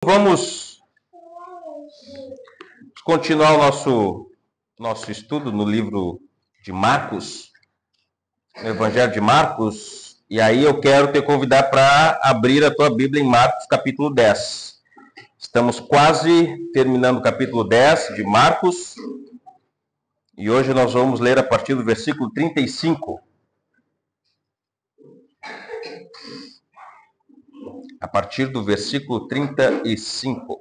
Vamos continuar o nosso estudo no livro de Marcos, no Evangelho de Marcos, e aí eu quero te convidar para abrir a tua Bíblia em Marcos capítulo 10. Estamos quase terminando o capítulo 10 de Marcos, e hoje nós vamos ler a partir do versículo 35. A partir do versículo 35.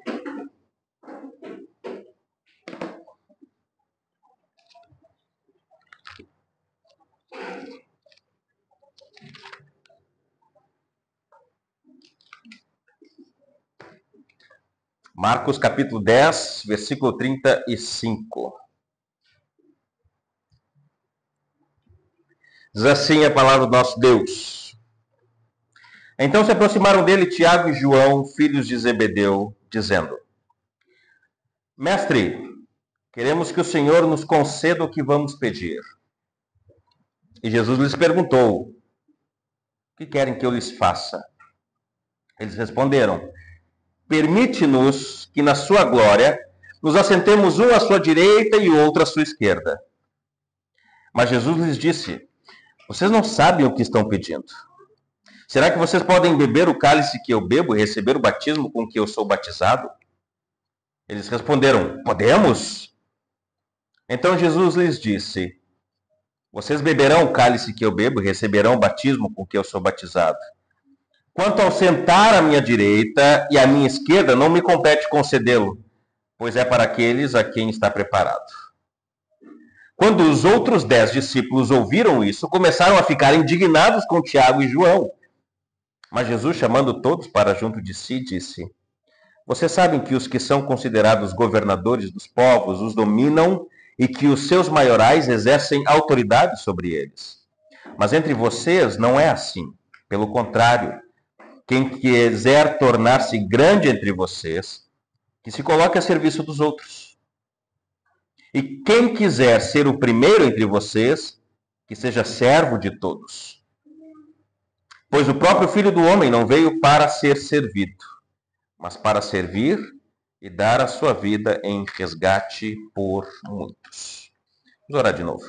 Marcos capítulo 10, versículo 35. Diz assim a palavra do nosso Deus. Então se aproximaram dele Tiago e João, filhos de Zebedeu, dizendo: Mestre, queremos que o Senhor nos conceda o que vamos pedir. E Jesus lhes perguntou: O que querem que eu lhes faça? Eles responderam: Permite-nos que na sua glória nos assentemos um à sua direita e outro à sua esquerda. Mas Jesus lhes disse: Vocês não sabem o que estão pedindo. Será que vocês podem beber o cálice que eu bebo e receber o batismo com que eu sou batizado? Eles responderam: Podemos. Então Jesus lhes disse: Vocês beberão o cálice que eu bebo e receberão o batismo com que eu sou batizado. Quanto ao sentar à minha direita e à minha esquerda, não me compete concedê-lo, pois é para aqueles a quem está preparado. Quando os outros 10 discípulos ouviram isso, começaram a ficar indignados com Tiago e João. Mas Jesus, chamando todos para junto de si, disse: Vocês sabem que os que são considerados governadores dos povos os dominam e que os seus maiorais exercem autoridade sobre eles. Mas entre vocês não é assim. Pelo contrário, quem quiser tornar-se grande entre vocês, que se coloque a serviço dos outros. E quem quiser ser o primeiro entre vocês, que seja servo de todos. Pois o próprio Filho do Homem não veio para ser servido, mas para servir e dar a sua vida em resgate por muitos. Vamos orar de novo.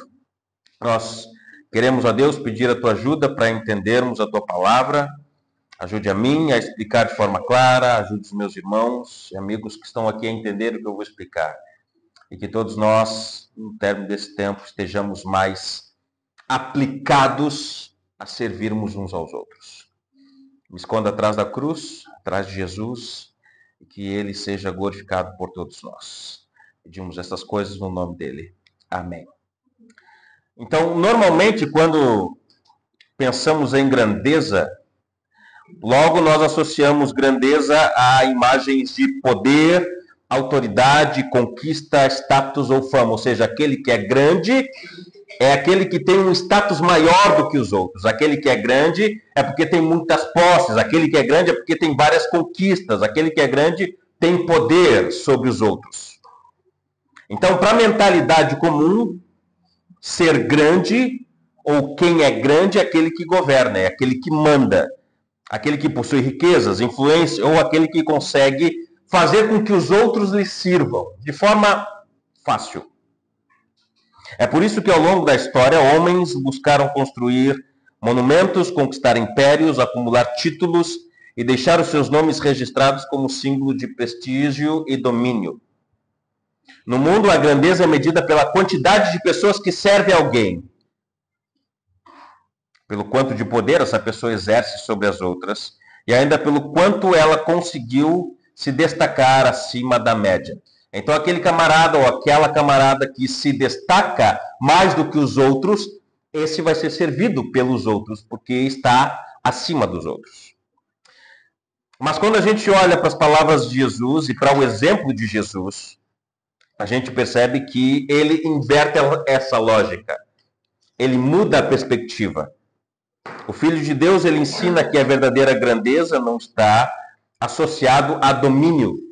Nós queremos, ó Deus, pedir a tua ajuda para entendermos a tua palavra. Ajude a mim a explicar de forma clara, ajude os meus irmãos e amigos que estão aqui a entender o que eu vou explicar. E que todos nós, no término desse tempo, estejamos mais aplicados a servirmos uns aos outros. Me esconda atrás da cruz, atrás de Jesus, e que ele seja glorificado por todos nós. Pedimos essas coisas no nome dele. Amém. Então, normalmente, quando pensamos em grandeza, logo nós associamos grandeza a imagens de poder, autoridade, conquista, status ou fama. Ou seja, aquele que é grande é aquele que tem um status maior do que os outros. Aquele que é grande é porque tem muitas posses. Aquele que é grande é porque tem várias conquistas. Aquele que é grande tem poder sobre os outros. Então, para a mentalidade comum, ser grande, ou quem é grande, é aquele que governa, é aquele que manda. Aquele que possui riquezas, influência, ou aquele que consegue fazer com que os outros lhe sirvam de forma fácil. É por isso que ao longo da história, homens buscaram construir monumentos, conquistar impérios, acumular títulos e deixar os seus nomes registrados como símbolo de prestígio e domínio. No mundo, a grandeza é medida pela quantidade de pessoas que servem a alguém, pelo quanto de poder essa pessoa exerce sobre as outras, e ainda pelo quanto ela conseguiu se destacar acima da média. Então, aquele camarada ou aquela camarada que se destaca mais do que os outros, esse vai ser servido pelos outros, porque está acima dos outros. Mas quando a gente olha para as palavras de Jesus e para o exemplo de Jesus, a gente percebe que ele inverte essa lógica. Ele muda a perspectiva. O Filho de Deus, ele ensina que a verdadeira grandeza não está associado a domínio,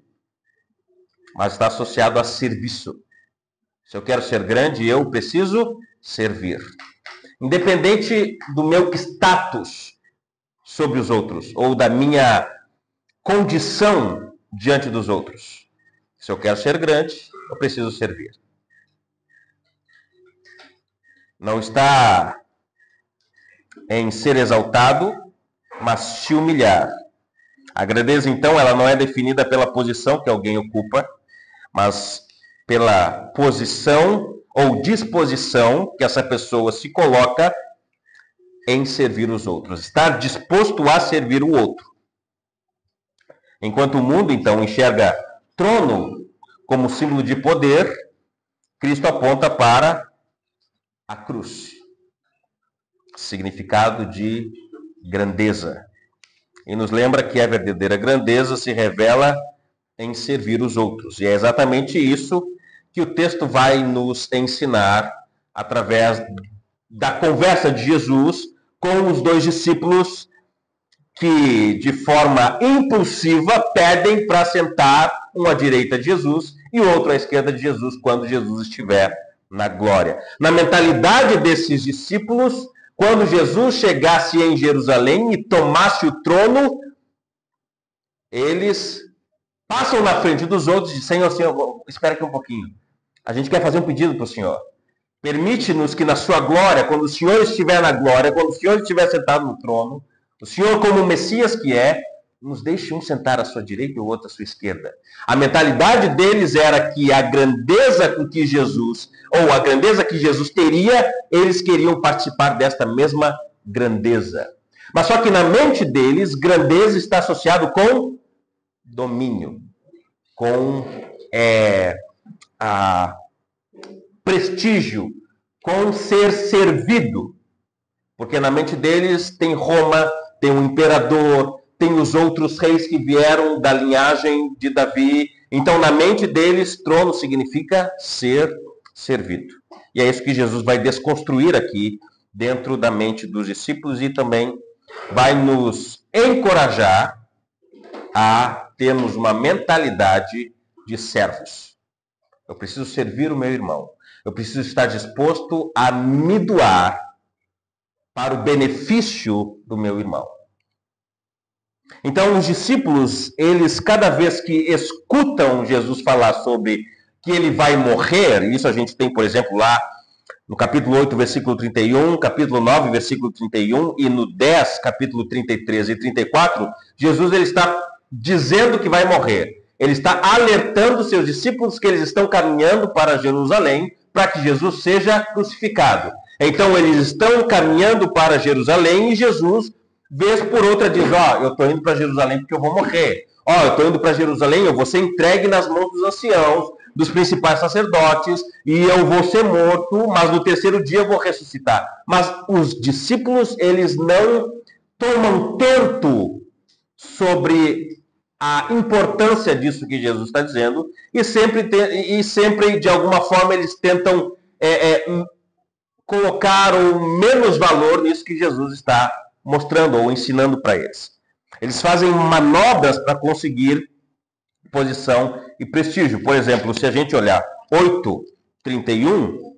mas está associado a serviço. Se eu quero ser grande, eu preciso servir. Independente do meu status sobre os outros, ou da minha condição diante dos outros. Se eu quero ser grande, eu preciso servir. Não está em ser exaltado, mas se humilhar. A grandeza, então, ela não é definida pela posição que alguém ocupa, mas pela posição ou disposição que essa pessoa se coloca em servir os outros. Estar disposto a servir o outro. Enquanto o mundo, então, enxerga trono como símbolo de poder, Cristo aponta para a cruz. Significado de grandeza. E nos lembra que a verdadeira grandeza se revela em servir os outros. E é exatamente isso que o texto vai nos ensinar através da conversa de Jesus com os dois discípulos que, de forma impulsiva, pedem para sentar um à direita de Jesus e o outro à esquerda de Jesus quando Jesus estiver na glória. Na mentalidade desses discípulos, quando Jesus chegasse em Jerusalém e tomasse o trono, eles passam na frente dos outros e dizem: Senhor, espera aqui um pouquinho. A gente quer fazer um pedido para o Senhor. Permite-nos que na sua glória, quando o Senhor estiver na glória, quando o Senhor estiver sentado no trono, o Senhor, como o Messias que é, nos deixe um sentar à sua direita e o outro à sua esquerda. A mentalidade deles era que a grandeza com que Jesus, ou a grandeza que Jesus teria, eles queriam participar desta mesma grandeza. Mas só que na mente deles, grandeza está associado com domínio, com prestígio, com ser servido. Porque na mente deles tem Roma, tem o imperador, tem os outros reis que vieram da linhagem de Davi. Então, na mente deles, trono significa ser servido. E é isso que Jesus vai desconstruir aqui dentro da mente dos discípulos e também vai nos encorajar a termos uma mentalidade de servos. Eu preciso servir o meu irmão. Eu preciso estar disposto a me doar para o benefício do meu irmão. Então, os discípulos, eles cada vez que escutam Jesus falar sobre que ele vai morrer, isso a gente tem, por exemplo, lá no capítulo 8, versículo 31, capítulo 9, versículo 31, e no 10, capítulo 33 e 34, Jesus ele está dizendo que vai morrer. Ele está alertando seus discípulos que eles estão caminhando para Jerusalém para que Jesus seja crucificado. Então, eles estão caminhando para Jerusalém e Jesus, vez por outra, diz: eu estou indo para Jerusalém porque eu vou morrer. Eu estou indo para Jerusalém, eu vou ser entregue nas mãos dos anciãos, dos principais sacerdotes, e eu vou ser morto, mas no terceiro dia eu vou ressuscitar. Mas os discípulos, eles não tomam tanto sobre a importância disso que Jesus está dizendo, e sempre de alguma forma, eles tentam colocar o menos valor nisso que Jesus está mostrando ou ensinando para eles. Eles fazem manobras para conseguir posição e prestígio. Por exemplo, se a gente olhar 8:31,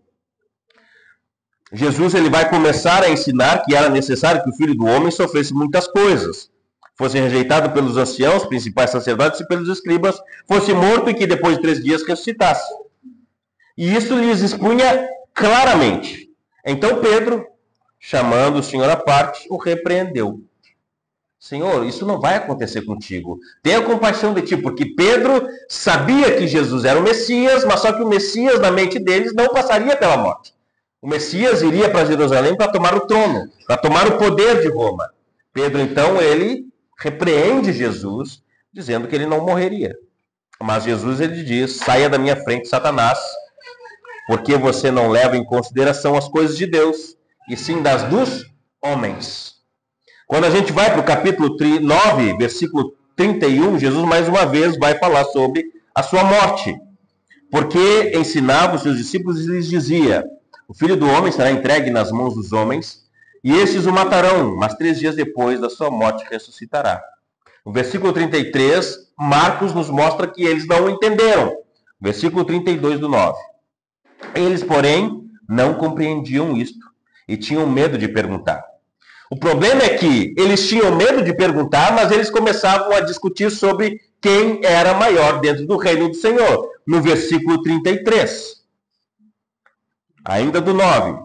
Jesus ele vai começar a ensinar que era necessário que o Filho do Homem sofresse muitas coisas, fosse rejeitado pelos anciãos, principais sacerdotes e pelos escribas, fosse morto e que depois de 3 dias ressuscitasse. E isso lhes expunha claramente. Então Pedro, chamando o Senhor à parte, o repreendeu. Senhor, isso não vai acontecer contigo. Tenha compaixão de ti, porque Pedro sabia que Jesus era o Messias, mas só que o Messias, na mente deles, não passaria pela morte. O Messias iria para Jerusalém para tomar o trono, para tomar o poder de Roma. Pedro, então, ele repreende Jesus, dizendo que ele não morreria. Mas Jesus, ele diz: saia da minha frente, Satanás, porque você não leva em consideração as coisas de Deus, e sim das dos homens. Quando a gente vai para o capítulo 9, versículo 31, Jesus mais uma vez vai falar sobre a sua morte. Porque ensinava os seus discípulos e lhes dizia: o Filho do Homem será entregue nas mãos dos homens, e estes o matarão, mas 3 dias depois da sua morte ressuscitará. No versículo 33, Marcos nos mostra que eles não o entenderam. Versículo 32 do 9. Eles, porém, não compreendiam isto, e tinham medo de perguntar. O problema é que eles tinham medo de perguntar, mas eles começavam a discutir sobre quem era maior dentro do reino do Senhor. No versículo 33. Ainda do 9.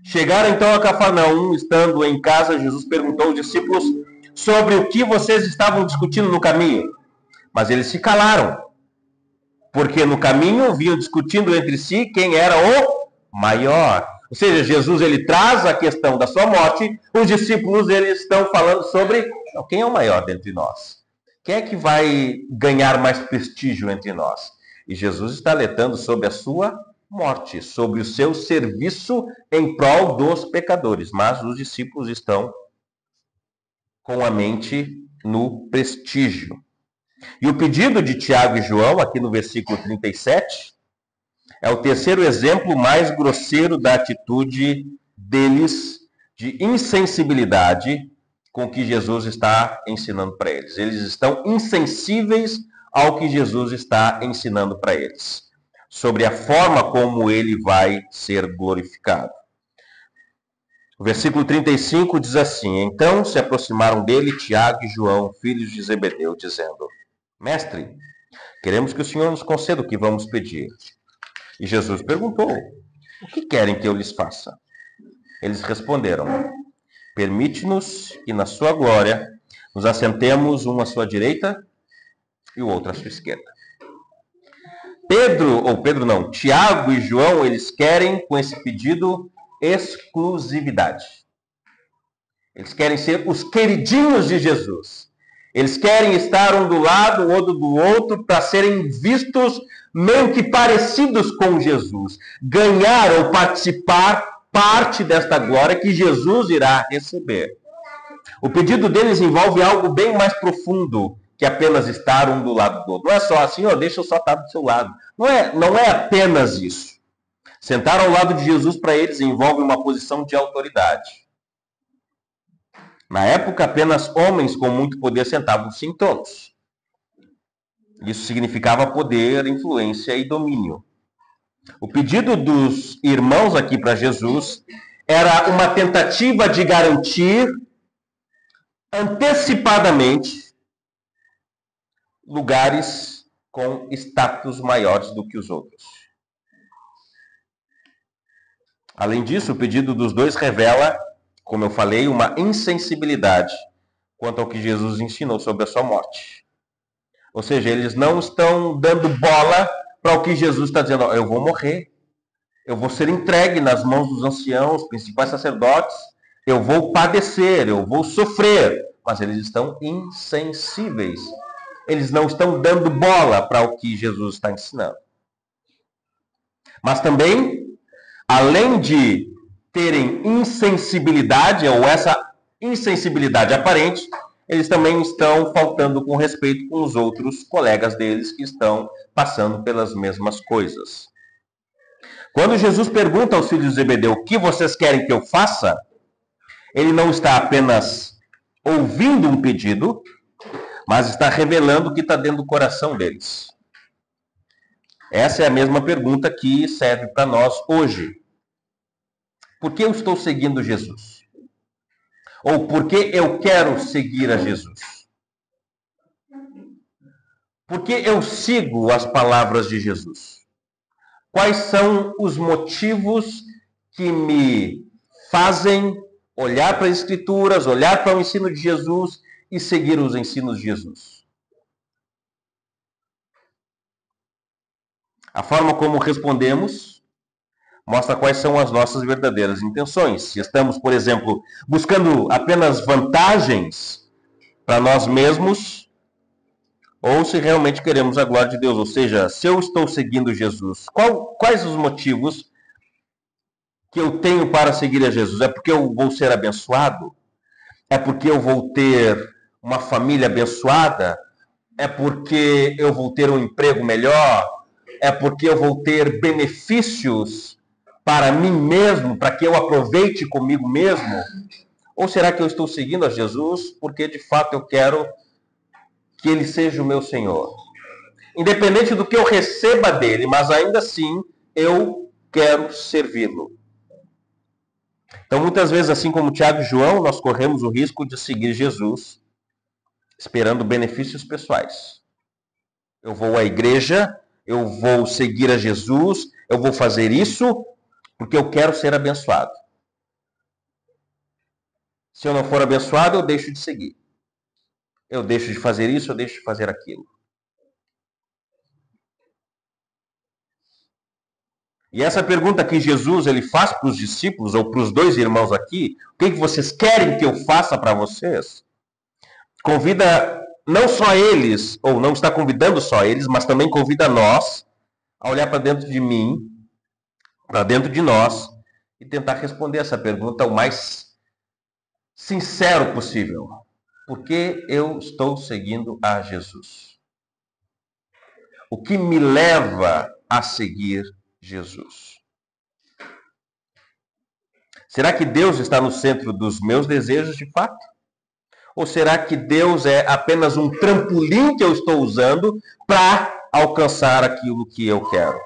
Chegaram então a Cafarnaum, estando em casa, Jesus perguntou aos discípulos sobre o que vocês estavam discutindo no caminho. Mas eles se calaram, porque no caminho vinham discutindo entre si quem era o maior. Ou seja, Jesus ele traz a questão da sua morte, os discípulos eles estão falando sobre quem é o maior dentre nós. Quem é que vai ganhar mais prestígio entre nós? E Jesus está alertando sobre a sua morte, sobre o seu serviço em prol dos pecadores. Mas os discípulos estão com a mente no prestígio. E o pedido de Tiago e João, aqui no versículo 37, é o terceiro exemplo mais grosseiro da atitude deles de insensibilidade com que Jesus está ensinando para eles. Eles estão insensíveis ao que Jesus está ensinando para eles, sobre a forma como ele vai ser glorificado. O versículo 35 diz assim: Então se aproximaram dele Tiago e João, filhos de Zebedeu, dizendo: Mestre, queremos que o Senhor nos conceda o que vamos pedir. E Jesus perguntou: O que querem que eu lhes faça? Eles responderam: Permite-nos que na sua glória nos assentemos um à sua direita e o outro à sua esquerda. Tiago e João, eles querem com esse pedido exclusividade. Eles querem ser os queridinhos de Jesus. Eles querem estar um do lado, o outro do outro, para serem vistos meio que parecidos com Jesus. Ganhar ou participar parte desta glória que Jesus irá receber. O pedido deles envolve algo bem mais profundo que apenas estar um do lado do outro. Não é só assim, deixa eu só estar do seu lado. Não é apenas isso. Sentar ao lado de Jesus para eles envolve uma posição de autoridade. Na época, apenas homens com muito poder sentavam-se em tronos. Isso significava poder, influência e domínio. O pedido dos irmãos aqui para Jesus era uma tentativa de garantir antecipadamente lugares com status maiores do que os outros. Além disso, o pedido dos dois revela, como eu falei, uma insensibilidade quanto ao que Jesus ensinou sobre a sua morte. Ou seja, eles não estão dando bola para o que Jesus está dizendo. Eu vou morrer, eu vou ser entregue nas mãos dos anciãos, principais sacerdotes, eu vou padecer, eu vou sofrer. Mas eles estão insensíveis. Eles não estão dando bola para o que Jesus está ensinando. Mas também, além de terem insensibilidade, ou essa insensibilidade aparente, eles também estão faltando com respeito com os outros colegas deles que estão passando pelas mesmas coisas. Quando Jesus pergunta aos filhos de Zebedeu o que vocês querem que eu faça, ele não está apenas ouvindo um pedido, mas está revelando o que está dentro do coração deles. Essa é a mesma pergunta que serve para nós hoje. Por que eu estou seguindo Jesus? Ou por que eu quero seguir a Jesus? Por que eu sigo as palavras de Jesus? Quais são os motivos que me fazem olhar para as Escrituras, olhar para o ensino de Jesus e seguir os ensinos de Jesus? A forma como respondemos mostra quais são as nossas verdadeiras intenções. Se estamos, por exemplo, buscando apenas vantagens para nós mesmos, ou se realmente queremos a glória de Deus. Ou seja, se eu estou seguindo Jesus, quais os motivos que eu tenho para seguir a Jesus? É porque eu vou ser abençoado? É porque eu vou ter uma família abençoada? É porque eu vou ter um emprego melhor? É porque eu vou ter benefícios para mim mesmo, para que eu aproveite comigo mesmo? Ou será que eu estou seguindo a Jesus porque de fato eu quero que Ele seja o meu Senhor? Independente do que eu receba dele, mas ainda assim eu quero servi-lo. Então, muitas vezes, assim como Tiago e João, nós corremos o risco de seguir Jesus, esperando benefícios pessoais. Eu vou à igreja, eu vou seguir a Jesus, eu vou fazer isso porque eu quero ser abençoado. Se eu não for abençoado, eu deixo de seguir. Eu deixo de fazer isso, eu deixo de fazer aquilo. E essa pergunta que Jesus ele faz para os discípulos, ou para os dois irmãos aqui, o que vocês querem que eu faça para vocês? Convida não só eles, ou não está convidando só eles, mas também convida nós a olhar para dentro de mim, para dentro de nós, e tentar responder essa pergunta o mais sincero possível. Por que eu estou seguindo a Jesus? O que me leva a seguir Jesus? Será que Deus está no centro dos meus desejos de fato? Ou será que Deus é apenas um trampolim que eu estou usando para alcançar aquilo que eu quero?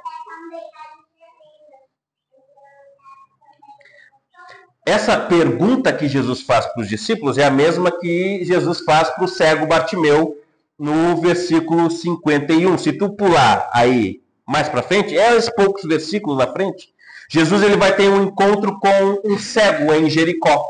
Essa pergunta que Jesus faz para os discípulos é a mesma que Jesus faz para o cego Bartimeu no versículo 51. Se tu pular aí mais para frente, esses poucos versículos na frente, Jesus ele vai ter um encontro com um cego em Jericó.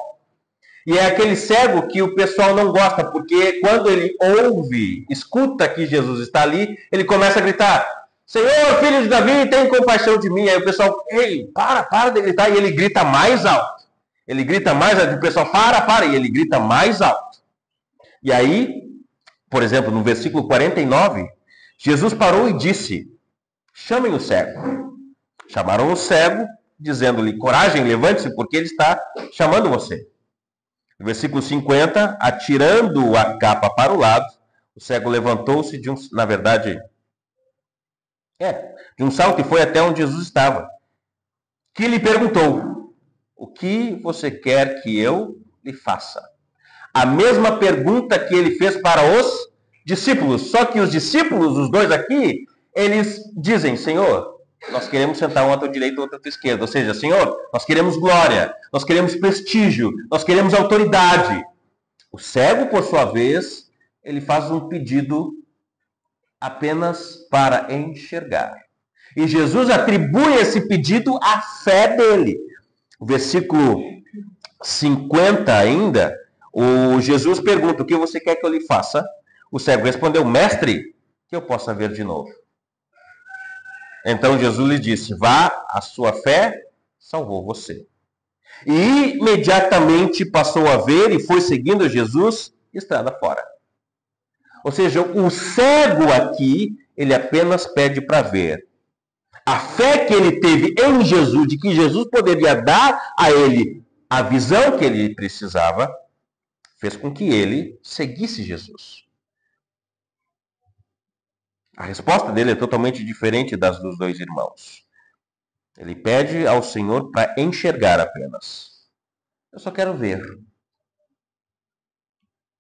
E é aquele cego que o pessoal não gosta, porque quando ele ouve, escuta que Jesus está ali, ele começa a gritar: Senhor, filho de Davi, tem compaixão de mim. Aí o pessoal, ei, para de gritar. E ele grita mais alto. Ele grita mais alto, o pessoal para, e ele grita mais alto. E aí, por exemplo, no versículo 49, Jesus parou e disse: chamem o cego. Chamaram o cego, dizendo-lhe: coragem, levante-se, porque ele está chamando você. No versículo 50, atirando a capa para o lado, o cego levantou-se de um salto e foi até onde Jesus estava. Que lhe perguntou: o que você quer que eu lhe faça? A mesma pergunta que ele fez para os discípulos. Só que os discípulos, os dois aqui, eles dizem: Senhor, nós queremos sentar um à tua direita e outro à tua esquerda. Ou seja, Senhor, nós queremos glória, nós queremos prestígio, nós queremos autoridade. O cego, por sua vez, ele faz um pedido apenas para enxergar. E Jesus atribui esse pedido à fé dele. O versículo 50 ainda, o Jesus pergunta: o que você quer que eu lhe faça? O cego respondeu: mestre, que eu possa ver de novo. Então Jesus lhe disse: vá, a sua fé salvou você. E imediatamente passou a ver e foi seguindo Jesus estrada fora. Ou seja, o cego aqui, ele apenas pede para ver. A fé que ele teve em Jesus, de que Jesus poderia dar a ele a visão que ele precisava, fez com que ele seguisse Jesus. A resposta dele é totalmente diferente das dos dois irmãos. Ele pede ao Senhor para enxergar apenas. Eu só quero ver. Eu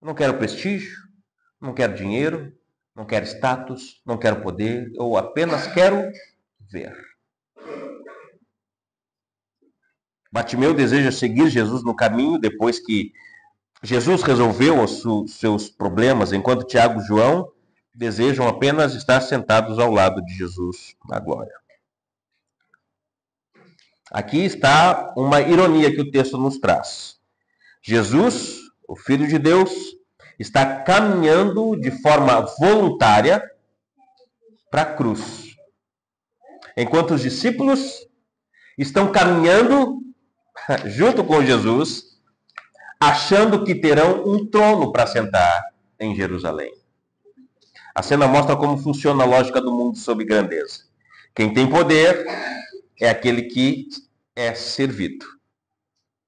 não quero prestígio, não quero dinheiro, não quero status, não quero poder, eu apenas quero ver. Bartimeu deseja seguir Jesus no caminho depois que Jesus resolveu os seus problemas, enquanto Tiago e João desejam apenas estar sentados ao lado de Jesus na glória. Aqui está uma ironia que o texto nos traz. Jesus, o Filho de Deus, está caminhando de forma voluntária para a cruz, enquanto os discípulos estão caminhando junto com Jesus, achando que terão um trono para sentar em Jerusalém. A cena mostra como funciona a lógica do mundo sob grandeza. Quem tem poder é aquele que é servido.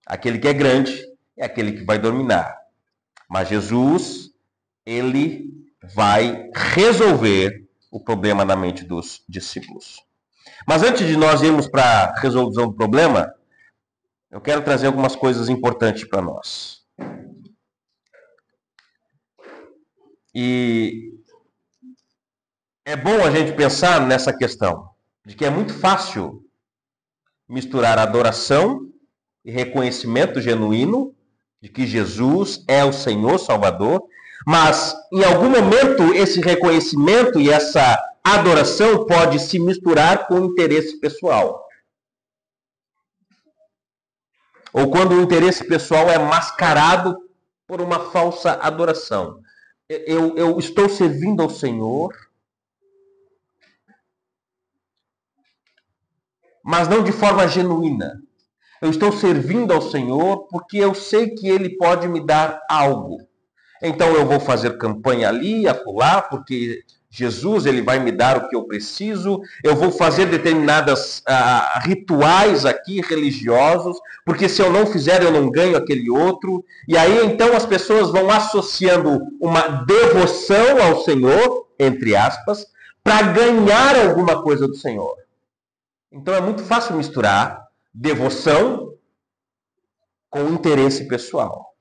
Aquele que é grande é aquele que vai dominar. Mas Jesus, ele vai resolver o problema na mente dos discípulos. Mas antes de nós irmos para a resolução do problema, eu quero trazer algumas coisas importantes para nós. E é bom a gente pensar nessa questão, de que é muito fácil misturar adoração e reconhecimento genuíno de que Jesus é o Senhor Salvador, mas em algum momento esse reconhecimento e essa adoração pode se misturar com o interesse pessoal. Ou quando o interesse pessoal é mascarado por uma falsa adoração. Eu estou servindo ao Senhor, mas não de forma genuína. Eu estou servindo ao Senhor porque eu sei que Ele pode me dar algo. Então eu vou fazer campanha ali, acolá, porque Jesus ele vai me dar o que eu preciso. Eu vou fazer determinados rituais aqui religiosos, porque se eu não fizer eu não ganho aquele outro. E aí então as pessoas vão associando uma devoção ao Senhor, entre aspas, para ganhar alguma coisa do Senhor. Então é muito fácil misturar devoção com interesse pessoal.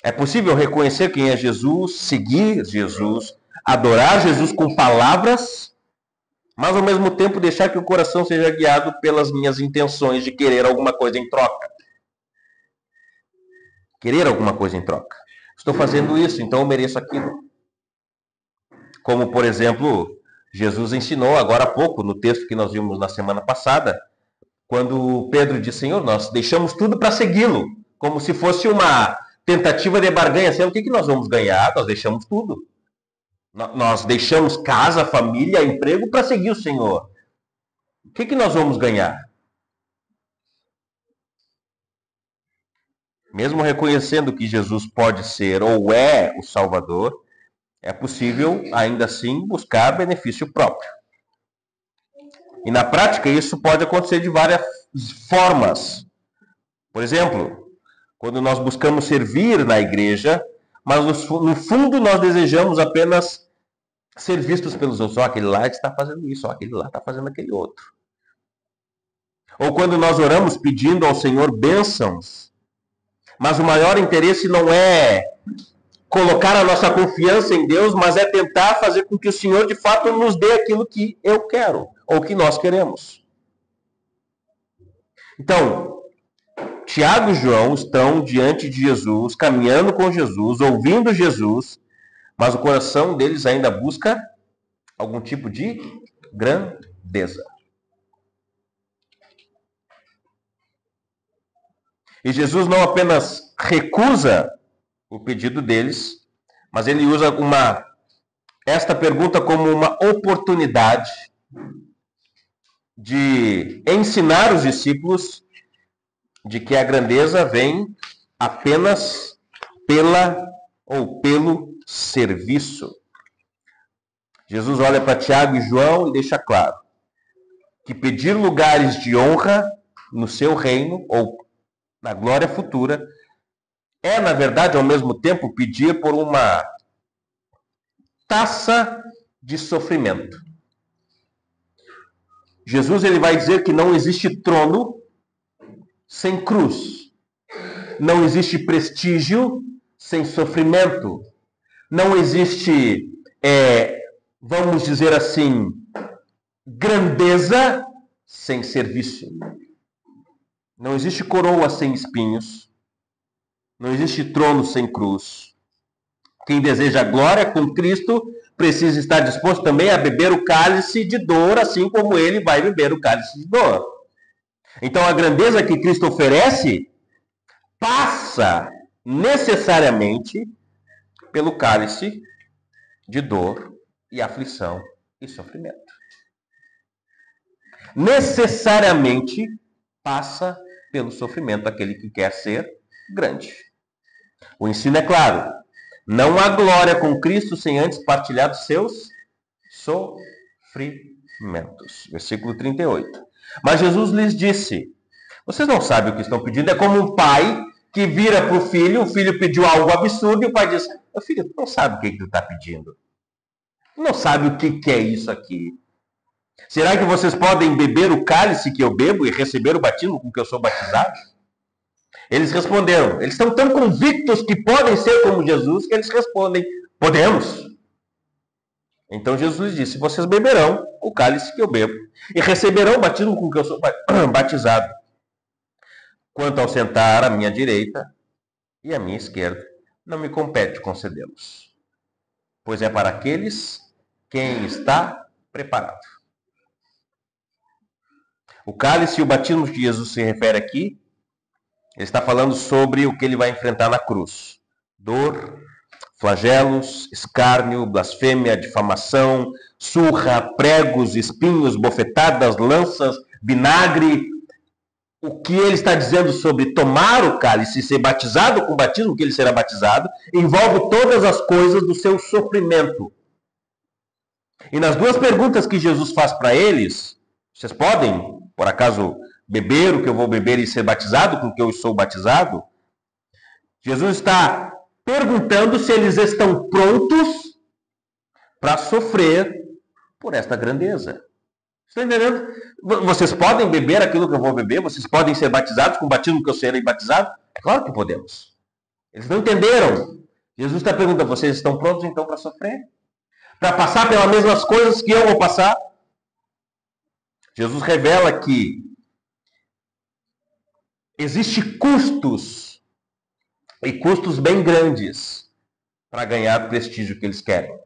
É possível reconhecer quem é Jesus, seguir Jesus, adorar Jesus com palavras, mas ao mesmo tempo deixar que o coração seja guiado pelas minhas intenções de querer alguma coisa em troca. Querer alguma coisa em troca. Estou fazendo isso, então eu mereço aquilo. Como, por exemplo, Jesus ensinou agora há pouco, no texto que nós vimos na semana passada, quando Pedro disse, Senhor, nós deixamos tudo para segui-lo, como se fosse uma tentativa de barganha. Assim, o que nós vamos ganhar? Nós deixamos tudo. Nós deixamos casa, família, emprego para seguir o Senhor. O que nós vamos ganhar? Mesmo reconhecendo que Jesus pode ser ou é o Salvador, é possível, ainda assim, buscar benefício próprio. E na prática, isso pode acontecer de várias formas. Por exemplo, quando nós buscamos servir na igreja, mas no fundo nós desejamos apenas ser vistos pelos outros. Aquele lá está fazendo isso, aquele lá está fazendo aquele outro. Ou quando nós oramos pedindo ao Senhor bênçãos, mas o maior interesse não é colocar a nossa confiança em Deus, mas é tentar fazer com que o Senhor de fato nos dê aquilo que eu quero, ou que nós queremos. Então, Tiago e João estão diante de Jesus, caminhando com Jesus, ouvindo Jesus, mas o coração deles ainda busca algum tipo de grandeza. E Jesus não apenas recusa o pedido deles, mas ele usa esta pergunta como uma oportunidade de ensinar os discípulos de que a grandeza vem apenas pelo serviço. Jesus olha para Tiago e João e deixa claro que pedir lugares de honra no seu reino ou na glória futura é, na verdade, ao mesmo tempo pedir por uma taça de sofrimento. Jesus ele vai dizer que não existe trono sem cruz. Não existe prestígio sem sofrimento. Não existe, vamos dizer assim, grandeza sem serviço. Não existe coroa sem espinhos. Não existe trono sem cruz. Quem deseja glória com Cristo precisa estar disposto também a beber o cálice de dor, assim como ele vai beber o cálice de dor. Então a grandeza que Cristo oferece passa necessariamente pelo cálice de dor e aflição e sofrimento. Necessariamente passa pelo sofrimento aquele que quer ser grande. O ensino é claro. Não há glória com Cristo sem antes partilhar dos seus sofrimentos. Versículo 38. Mas Jesus lhes disse, vocês não sabem o que estão pedindo. É como um pai que vira para o filho pediu algo absurdo e o pai diz, meu filho, tu não sabe o que tu está pedindo. Tu não sabe o que é isso aqui. Será que vocês podem beber o cálice que eu bebo e receber o batismo com que eu sou batizado? Eles responderam, eles estão tão convictos que podem ser como Jesus, que eles respondem, podemos. Então Jesus disse, vocês beberão o cálice que eu bebo e receberão o batismo com que eu sou batizado. Quanto ao sentar à minha direita e à minha esquerda, não me compete concedê-los, pois é para aqueles quem está preparado. O cálice e o batismo que Jesus se refere aqui, ele está falando sobre o que ele vai enfrentar na cruz. Dor, flagelos, escárnio, blasfêmia, difamação, surra, pregos, espinhos, bofetadas, lanças, vinagre. O que ele está dizendo sobre tomar o cálice e ser batizado com o batismo que ele será batizado, envolve todas as coisas do seu sofrimento. E nas duas perguntas que Jesus faz para eles, vocês podem, por acaso, beber o que eu vou beber e ser batizado com o que eu sou batizado? Jesus está perguntando se eles estão prontos para sofrer por esta grandeza. Está entendendo? Vocês podem beber aquilo que eu vou beber? Vocês podem ser batizados com o batismo que eu serei batizado? Claro que podemos. Eles não entenderam. Jesus está perguntando, vocês estão prontos então para sofrer? Para passar pelas mesmas coisas que eu vou passar? Jesus revela que existem custos, e custos bem grandes, para ganhar o prestígio que eles querem.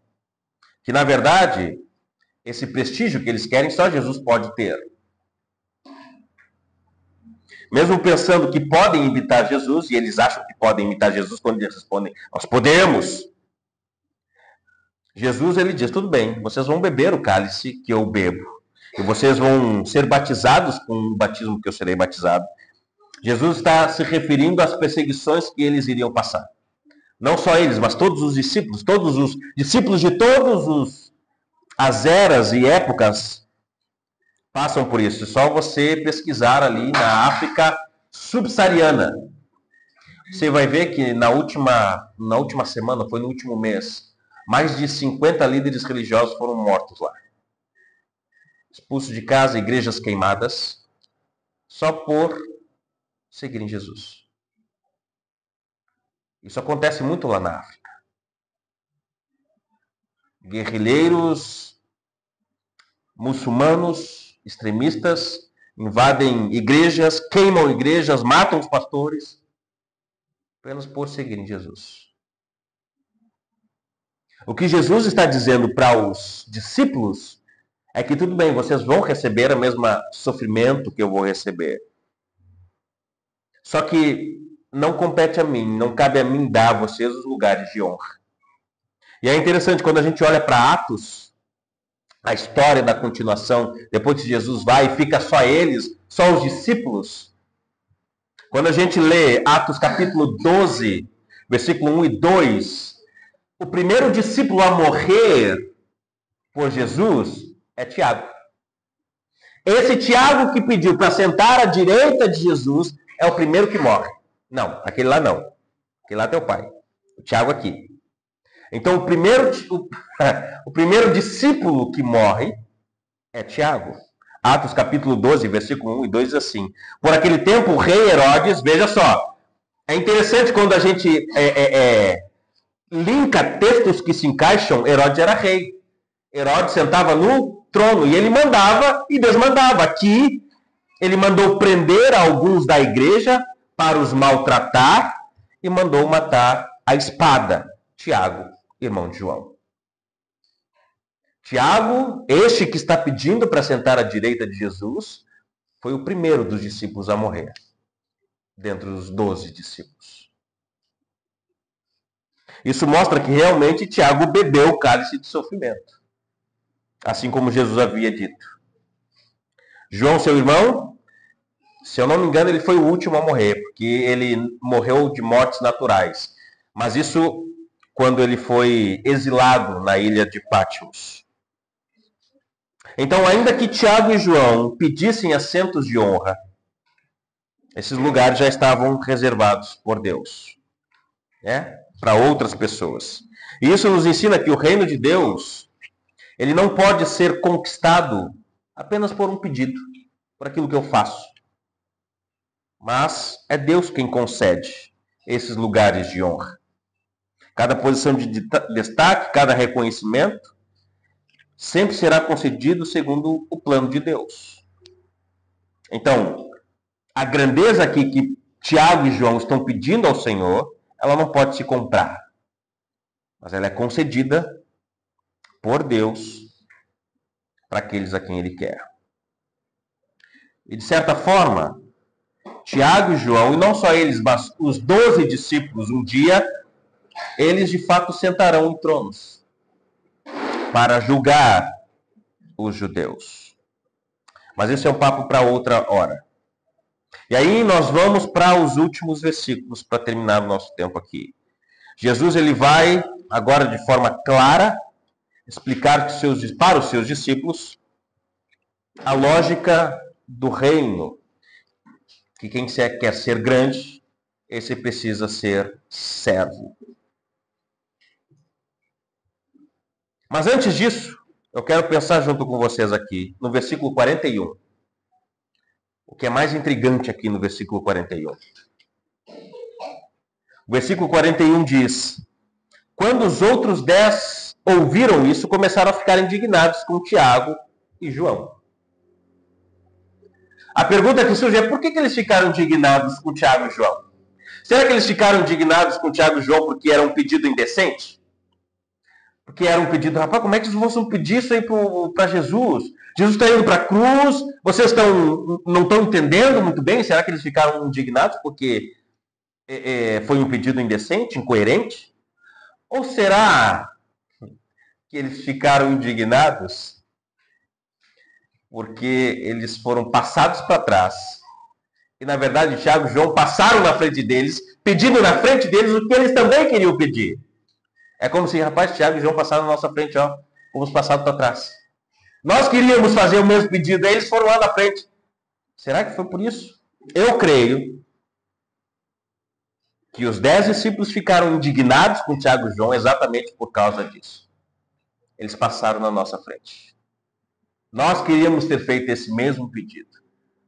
Que, na verdade, esse prestígio que eles querem, só Jesus pode ter. Mesmo pensando que podem imitar Jesus, e eles acham que podem imitar Jesus, quando eles respondem, nós podemos. Jesus, ele diz, tudo bem, vocês vão beber o cálice que eu bebo. E vocês vão ser batizados com o batismo que eu serei batizado. Jesus está se referindo às perseguições que eles iriam passar. Não só eles, mas todos os discípulos de todas as eras e épocas passam por isso. É só você pesquisar ali na África subsaariana. Você vai ver que na última semana, foi no último mês, mais de 50 líderes religiosos foram mortos lá. Expulsos de casa, igrejas queimadas, só por seguirem Jesus. Isso acontece muito lá na África. Guerrilheiros muçulmanos, extremistas, invadem igrejas, queimam igrejas, matam os pastores, apenas por seguirem Jesus. O que Jesus está dizendo para os discípulos é que tudo bem, vocês vão receber o mesmo sofrimento que eu vou receber. Só que não compete a mim, não cabe a mim dar a vocês os lugares de honra. E é interessante, quando a gente olha para Atos, a história da continuação, depois que Jesus vai e fica só eles, só os discípulos. Quando a gente lê Atos capítulo 12, versículo 1 e 2, o primeiro discípulo a morrer por Jesus é Tiago. Esse Tiago que pediu para sentar à direita de Jesus é o primeiro que morre. Não, aquele lá não. Aquele lá é teu pai. O Tiago aqui. Então, o primeiro discípulo que morre é Tiago. Atos capítulo 12, versículo 1 e 2 diz assim: por aquele tempo, o rei Herodes, veja só, é interessante quando a gente linka textos que se encaixam. Herodes era rei. Herodes sentava no trono e ele mandava e desmandava. Aqui, ele mandou prender alguns da igreja para os maltratar e mandou matar a espada. Tiago, irmão de João. Tiago, este que está pedindo para sentar à direita de Jesus, foi o primeiro dos discípulos a morrer, dentre os 12 discípulos. Isso mostra que realmente Tiago bebeu o cálice de sofrimento, assim como Jesus havia dito. João, seu irmão, se eu não me engano, ele foi o último a morrer, porque ele morreu de mortes naturais. Mas isso quando ele foi exilado na ilha de Patmos. Então, ainda que Tiago e João pedissem assentos de honra, esses lugares já estavam reservados por Deus, para outras pessoas. E isso nos ensina que o reino de Deus, ele não pode ser conquistado apenas por um pedido, por aquilo que eu faço. Mas é Deus quem concede esses lugares de honra. Cada posição de destaque, cada reconhecimento, sempre será concedido segundo o plano de Deus. Então, a grandeza aqui que Tiago e João estão pedindo ao Senhor, ela não pode se comprar. Mas ela é concedida por Deus para aqueles a quem Ele quer. E de certa forma, Tiago e João, e não só eles, mas os 12 discípulos, um dia, eles de fato sentarão em tronos para julgar os judeus. Mas esse é um papo para outra hora. E aí nós vamos para os últimos versículos para terminar o nosso tempo aqui. Jesus ele vai agora de forma clara explicar para os seus discípulos a lógica do reino. Que quem quer ser grande, esse precisa ser servo. Mas antes disso, eu quero pensar junto com vocês aqui no versículo 41. O que é mais intrigante aqui no versículo 41. O versículo 41 diz: quando os outros 10 ouviram isso, começaram a ficar indignados com Tiago e João. A pergunta que surge é: por que eles ficaram indignados com Tiago e João? Será que eles ficaram indignados com Tiago e João porque era um pedido indecente? Porque era um pedido, rapaz, como é que vocês vão pedir isso aí para Jesus? Jesus está indo para a cruz, vocês não estão entendendo muito bem? Será que eles ficaram indignados porque foi um pedido indecente, incoerente? Ou será que eles ficaram indignados porque eles foram passados para trás? E na verdade Tiago e João passaram na frente deles, pedindo na frente deles o que eles também queriam pedir. É como se, rapaz, Tiago e João passaram na nossa frente, ó, fomos passados para trás. Nós queríamos fazer o mesmo pedido, aí eles foram lá na frente. Será que foi por isso? Eu creio que os 10 discípulos ficaram indignados com Tiago e João exatamente por causa disso. Eles passaram na nossa frente. Nós queríamos ter feito esse mesmo pedido.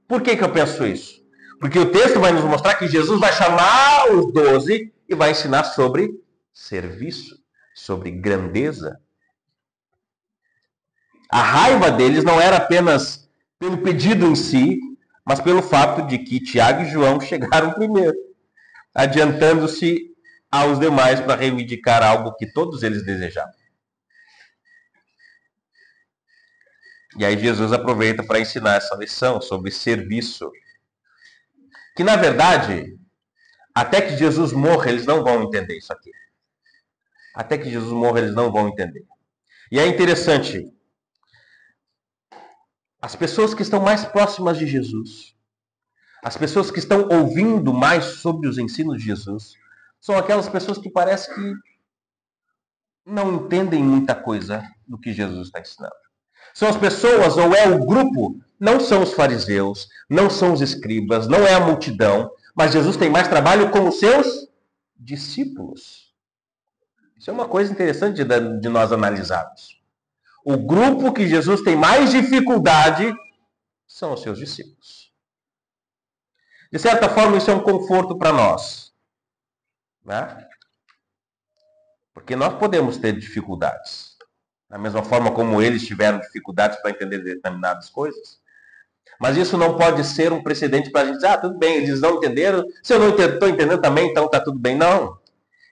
Por que eu penso isso? Porque o texto vai nos mostrar que Jesus vai chamar os 12 e vai ensinar sobre serviço, sobre grandeza. A raiva deles não era apenas pelo pedido em si, mas pelo fato de que Tiago e João chegaram primeiro, adiantando-se aos demais para reivindicar algo que todos eles desejavam. E aí Jesus aproveita para ensinar essa lição sobre serviço. Que na verdade, até que Jesus morra, eles não vão entender isso aqui. Até que Jesus morra, eles não vão entender. E é interessante, as pessoas que estão mais próximas de Jesus, as pessoas que estão ouvindo mais sobre os ensinos de Jesus, são aquelas pessoas que parece que não entendem muita coisa do que Jesus está ensinando. São as pessoas, ou é o grupo, não são os fariseus, não são os escribas, não é a multidão, mas Jesus tem mais trabalho com os seus discípulos. Isso é uma coisa interessante de nós analisarmos. O grupo que Jesus tem mais dificuldade são os seus discípulos. De certa forma, isso é um conforto para nós, né? Porque nós podemos ter dificuldades. Da mesma forma como eles tiveram dificuldades para entender determinadas coisas. Mas isso não pode ser um precedente para a gente dizer, tudo bem, eles não entenderam, se eu não estou entendendo também, então está tudo bem. Não.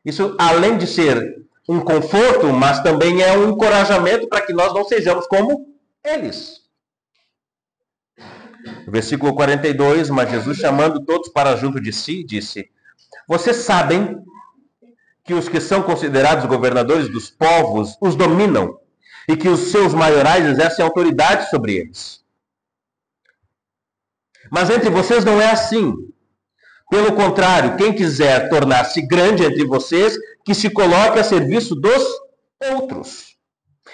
Isso, além de ser um conforto, mas também é um encorajamento para que nós não sejamos como eles. No versículo 42, mas Jesus, chamando todos para junto de si, disse: vocês sabem que os que são considerados governadores dos povos os dominam e que os seus maiorais exercem autoridade sobre eles. Mas entre vocês não é assim. Pelo contrário, quem quiser tornar-se grande entre vocês, que se coloque a serviço dos outros.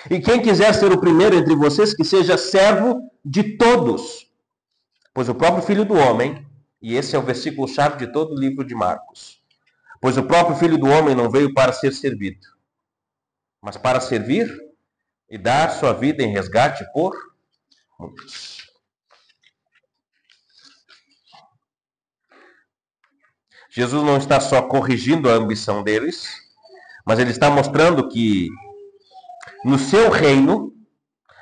E quem quiser ser o primeiro entre vocês, que seja servo de todos. Pois o próprio Filho do Homem, e esse é o versículo-chave de todo o livro de Marcos, pois o próprio Filho do Homem não veio para ser servido, mas para servir e dar sua vida em resgate por muitos. Jesus não está só corrigindo a ambição deles, mas ele está mostrando que no seu reino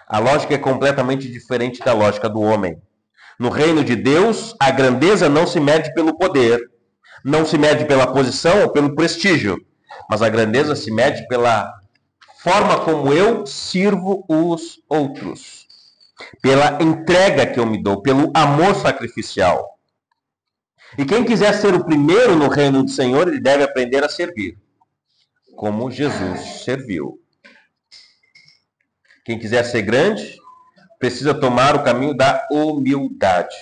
a lógica é completamente diferente da lógica do homem. No reino de Deus, a grandeza não se mede pelo poder, não se mede pela posição ou pelo prestígio, mas a grandeza se mede pela forma como eu sirvo os outros, pela entrega que eu me dou, pelo amor sacrificial. E quem quiser ser o primeiro no reino do Senhor, ele deve aprender a servir, como Jesus serviu. Quem quiser ser grande, precisa tomar o caminho da humildade.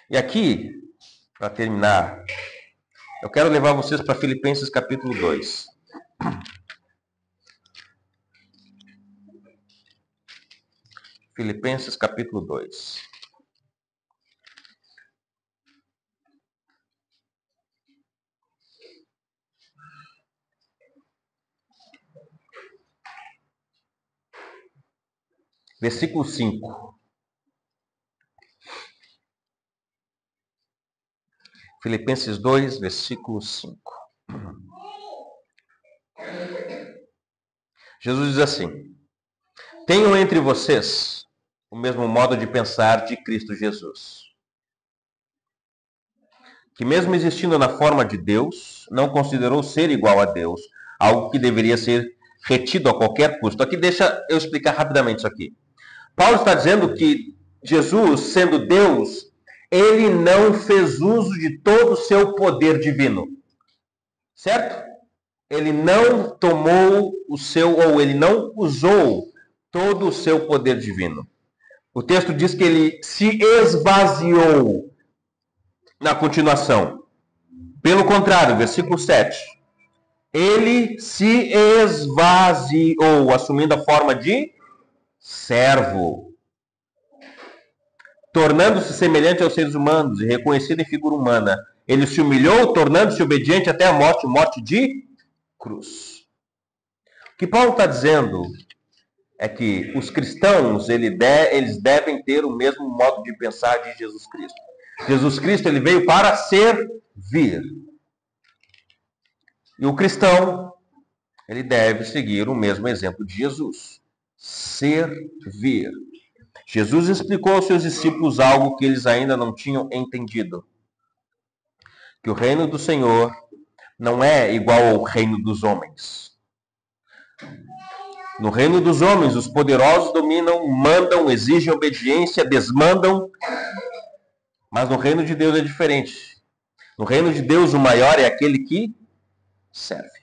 E aqui, para terminar, eu quero levar vocês para Filipenses capítulo 2. Filipenses capítulo 2. Versículo 5. Filipenses 2, versículo 5. Jesus diz assim: tenham entre vocês o mesmo modo de pensar de Cristo Jesus, que mesmo existindo na forma de Deus, não considerou ser igual a Deus, algo que deveria ser retido a qualquer custo. Aqui deixa eu explicar rapidamente isso aqui. Paulo está dizendo que Jesus, sendo Deus, ele não fez uso de todo o seu poder divino. Certo? Ele não tomou o seu, ou ele não usou todo o seu poder divino. O texto diz que ele se esvaziou na continuação. Pelo contrário, versículo 7. Ele se esvaziou, assumindo a forma de servo, tornando-se semelhante aos seres humanos e reconhecido em figura humana. Ele se humilhou, tornando-se obediente até a morte, morte de cruz. O que Paulo está dizendo é que os cristãos eles devem ter o mesmo modo de pensar de Jesus Cristo. Jesus Cristo ele veio para servir. E o cristão ele deve seguir o mesmo exemplo de Jesus. Servir. Jesus explicou aos seus discípulos algo que eles ainda não tinham entendido. Que o reino do Senhor não é igual ao reino dos homens. No reino dos homens, os poderosos dominam, mandam, exigem obediência, desmandam. Mas no reino de Deus é diferente. No reino de Deus, o maior é aquele que serve.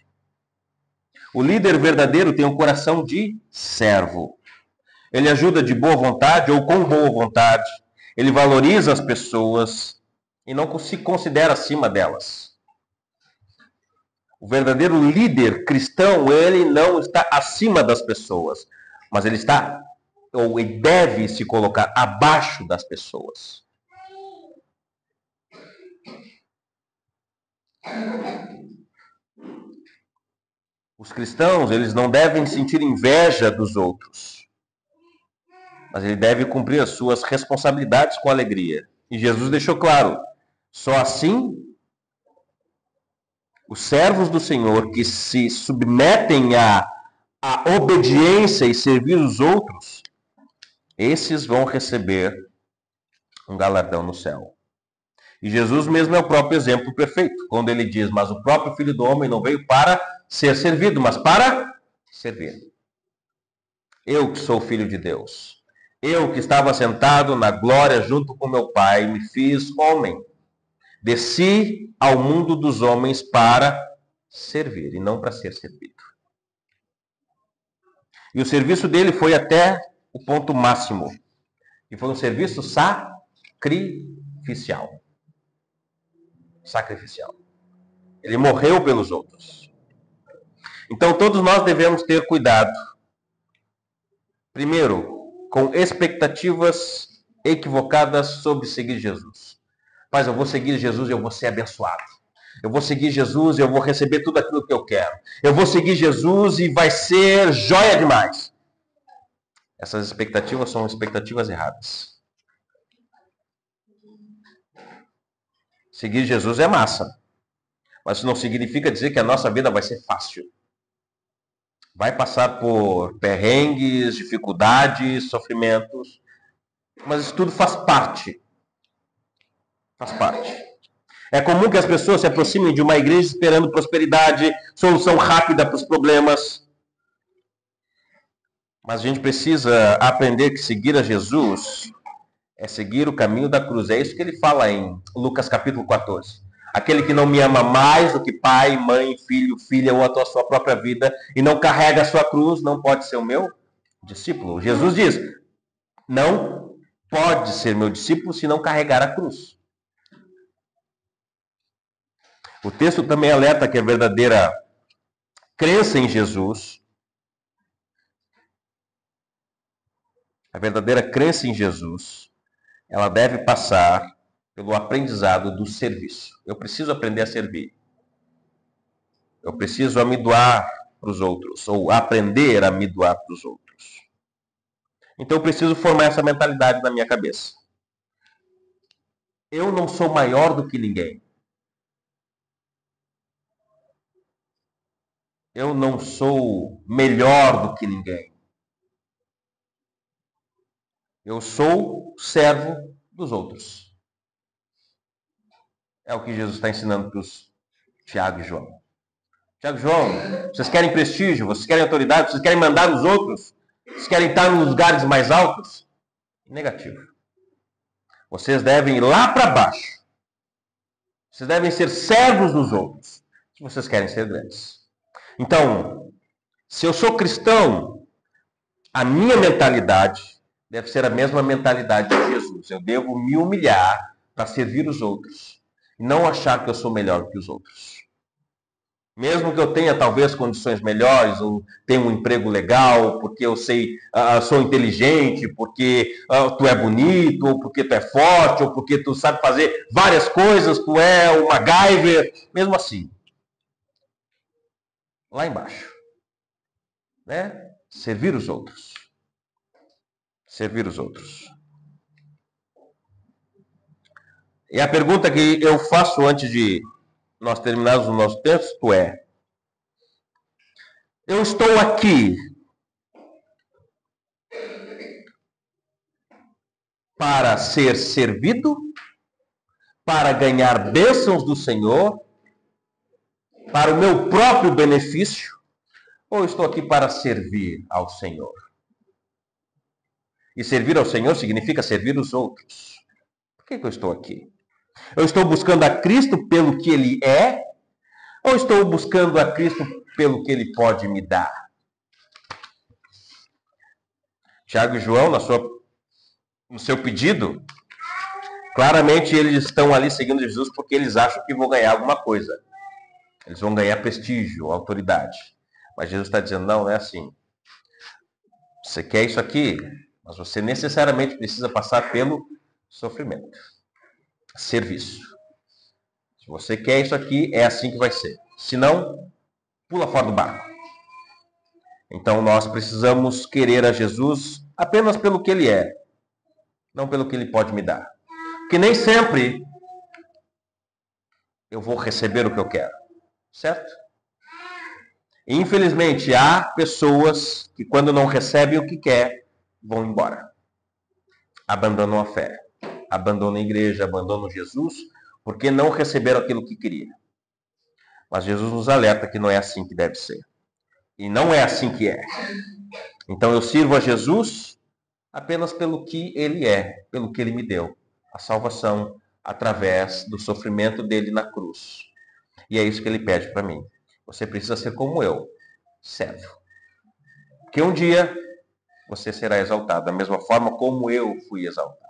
O líder verdadeiro tem um coração de servo. Ele ajuda de boa vontade ou com boa vontade. Ele valoriza as pessoas e não se considera acima delas. O verdadeiro líder cristão, ele não está acima das pessoas, mas ele está, ou ele deve se colocar abaixo das pessoas. Os cristãos, eles não devem sentir inveja dos outros, mas ele deve cumprir as suas responsabilidades com alegria. E Jesus deixou claro, só assim os servos do Senhor que se submetem à obediência e servir os outros, esses vão receber um galardão no céu. E Jesus mesmo é o próprio exemplo perfeito, quando ele diz, mas o próprio Filho do Homem não veio para ser servido, mas para servir. Eu que sou filho de Deus, eu que estava sentado na glória junto com meu Pai, me fiz homem. Desci ao mundo dos homens para servir e não para ser servido. E o serviço dele foi até o ponto máximo. E foi um serviço sacrificial. Sacrificial. Ele morreu pelos outros. Então todos nós devemos ter cuidado. Primeiro, com expectativas equivocadas sobre seguir Jesus. Mas eu vou seguir Jesus e eu vou ser abençoado. Eu vou seguir Jesus e eu vou receber tudo aquilo que eu quero. Eu vou seguir Jesus e vai ser joia demais. Essas expectativas são expectativas erradas. Seguir Jesus é massa. Mas isso não significa dizer que a nossa vida vai ser fácil. Vai passar por perrengues, dificuldades, sofrimentos. Mas isso tudo faz parte. Faz parte. É comum que as pessoas se aproximem de uma igreja esperando prosperidade, solução rápida para os problemas. Mas a gente precisa aprender que seguir a Jesus é seguir o caminho da cruz. É isso que ele fala em Lucas capítulo 14. Aquele que não me ama mais do que pai, mãe, filho, filha ou a sua própria vida e não carrega a sua cruz, não pode ser o meu discípulo. Jesus diz, não pode ser meu discípulo se não carregar a cruz. O texto também alerta que a verdadeira crença em Jesus, ela deve passar pelo aprendizado do serviço. Eu preciso aprender a servir. Eu preciso me doar para os outros, ou aprender a me doar para os outros. Então eu preciso formar essa mentalidade na minha cabeça. Eu não sou maior do que ninguém. Eu não sou melhor do que ninguém. Eu sou servo dos outros. É o que Jesus está ensinando para os Tiago e João. Tiago e João, vocês querem prestígio, vocês querem autoridade, vocês querem mandar os outros, vocês querem estar nos lugares mais altos? Negativo. Vocês devem ir lá para baixo. Vocês devem ser servos dos outros, se vocês querem ser grandes. Então, se eu sou cristão, a minha mentalidade deve ser a mesma mentalidade de Jesus. Eu devo me humilhar para servir os outros. E não achar que eu sou melhor que os outros. Mesmo que eu tenha talvez condições melhores, ou tenha um emprego legal, porque eu sou inteligente, porque tu é bonito, ou porque tu é forte, ou porque tu sabe fazer várias coisas, tu é o MacGyver, mesmo assim. Lá embaixo. Né? Servir os outros. Servir os outros. E a pergunta que eu faço antes de nós terminarmos o nosso texto é: eu estou aqui para ser servido, para ganhar bênçãos do Senhor, para o meu próprio benefício, ou estou aqui para servir ao Senhor? E servir ao Senhor significa servir os outros. Por que eu estou aqui? Eu estou buscando a Cristo pelo que Ele é, ou estou buscando a Cristo pelo que Ele pode me dar? Tiago e João, no seu pedido, claramente eles estão ali seguindo Jesus porque eles acham que vão ganhar alguma coisa. Eles vão ganhar prestígio, autoridade. Mas Jesus está dizendo, não é assim. Você quer isso aqui, mas você necessariamente precisa passar pelo sofrimento. Serviço. Se você quer isso aqui, é assim que vai ser. Se não, pula fora do barco. Então nós precisamos querer a Jesus apenas pelo que Ele é, não pelo que Ele pode me dar. Porque nem sempre eu vou receber o que eu quero, certo? E, infelizmente, há pessoas que quando não recebem o que quer, vão embora. Abandonam a fé, abandonam a igreja, abandonam Jesus, porque não receberam aquilo que queria. Mas Jesus nos alerta que não é assim que deve ser. E não é assim que é. Então eu sirvo a Jesus apenas pelo que Ele é, pelo que Ele me deu. A salvação através do sofrimento dele na cruz. E é isso que Ele pede para mim. Você precisa ser como eu, servo. Porque um dia você será exaltado, da mesma forma como eu fui exaltado.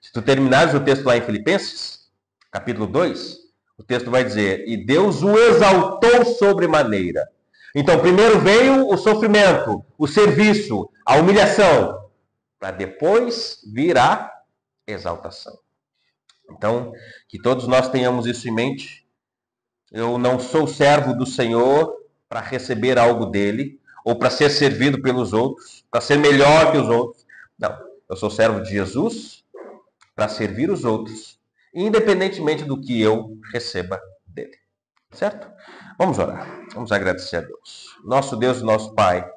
Se tu terminares o texto lá em Filipenses, capítulo 2, o texto vai dizer, e Deus o exaltou sobremaneira. Então, primeiro veio o sofrimento, o serviço, a humilhação, para depois vir a exaltação. Então, que todos nós tenhamos isso em mente. Eu não sou servo do Senhor para receber algo dele, ou para ser servido pelos outros, para ser melhor que os outros. Não, eu sou servo de Jesus para servir os outros, independentemente do que eu receba dele. Certo? Vamos orar. Vamos agradecer a Deus. Nosso Deus e nosso Pai,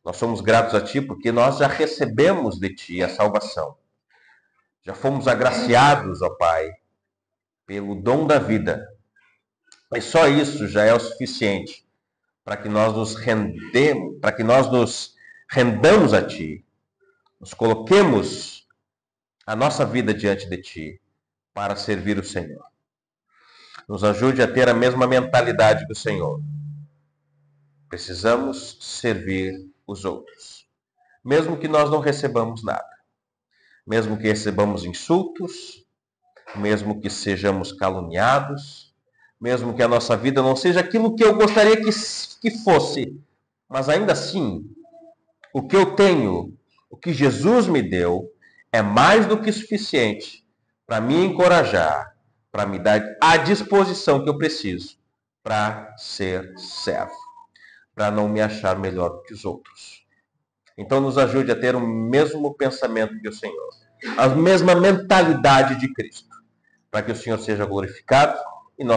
nós somos gratos a Ti porque nós já recebemos de Ti a salvação. Já fomos agraciados, ó Pai, pelo dom da vida. E só isso já é o suficiente para que nós nos rendamos a Ti, nos coloquemos a nossa vida diante de Ti para servir o Senhor. Nos ajude a ter a mesma mentalidade do Senhor. Precisamos servir os outros, mesmo que nós não recebamos nada, mesmo que recebamos insultos, mesmo que sejamos caluniados, mesmo que a nossa vida não seja aquilo que eu gostaria que fosse, mas ainda assim, o que eu tenho, o que Jesus me deu, é mais do que suficiente para me encorajar, para me dar a disposição que eu preciso para ser servo, para não me achar melhor do que os outros. Então nos ajude a ter o mesmo pensamento que o Senhor, a mesma mentalidade de Cristo, para que o Senhor seja glorificado e nós